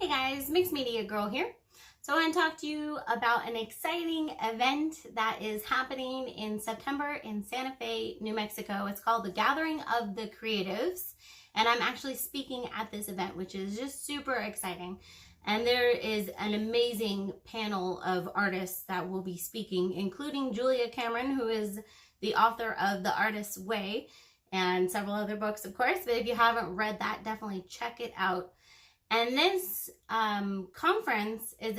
Hey guys, Mixed Media Girl here. So I want to talk to you about an exciting event that is happening in September in Santa Fe, New Mexico. It's called the Gathering of the Creatives, and I'm actually speaking at this event, which is just super exciting. And there is an amazing panel of artists that will be speaking, including Julia Cameron, who is the author of The Artist's Way and several other books, of course. But if you haven't read that, definitely check it out. And this conference is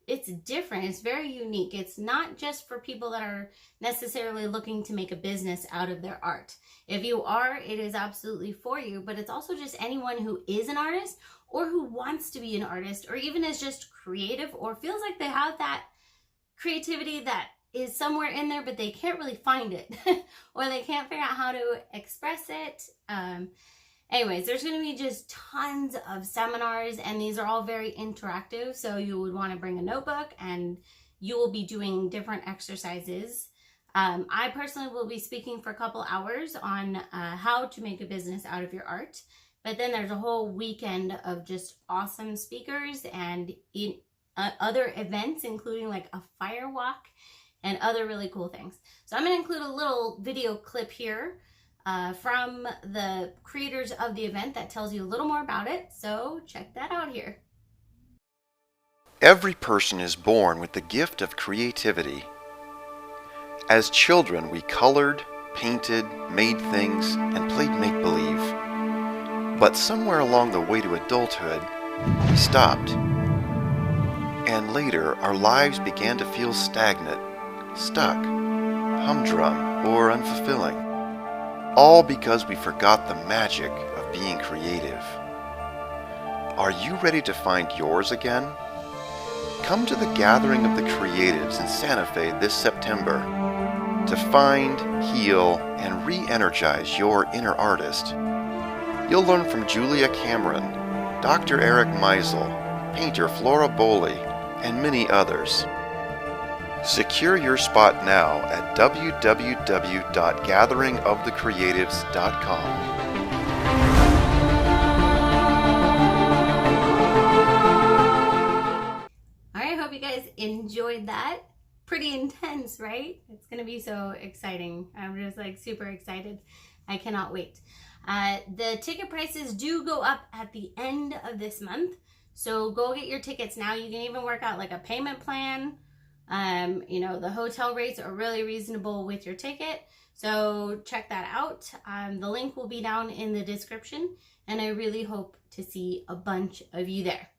it's different. It's very unique. It's not just for people that are necessarily looking to make a business out of their art. If you are, it is absolutely for you, but it's also just anyone who is an artist or who wants to be an artist or even is just creative or feels like they have that creativity that is somewhere in there, but they can't really find it or they can't figure out how to express it. Anyways, there's going to be just tons of seminars, and these are all very interactive, so you would want to bring a notebook, and you will be doing different exercises. I personally will be speaking for a couple hours on how to make a business out of your art, but then there's a whole weekend of just awesome speakers and other events, including like a fire walk and other really cool things. So I'm going to include a little video clip here from the creators of the event that tells you a little more about it. So check that out here. Every person is born with the gift of creativity. As children, we colored, painted, made things, and played make-believe. But somewhere along the way to adulthood, we stopped. And later, our lives began to feel stagnant, stuck, humdrum, or unfulfilling. All because we forgot the magic of being creative. Are you ready to find yours again? Come to the Gathering of the Creatives in Santa Fe this September to find, heal, and re-energize your inner artist. You'll learn from Julia Cameron, Dr. Eric Meisel, painter Flora Boley, and many others. Secure your spot now at www.gatheringofthecreatives.com. All right, I hope you guys enjoyed that. Pretty intense, right? It's going to be so exciting. I'm just like super excited. I cannot wait. The ticket prices do go up at the end of this month. So go get your tickets now. You can even work out like a payment plan. The hotel rates are really reasonable with your ticket, so check that out. The link will be down in the description, and I really hope to see a bunch of you there.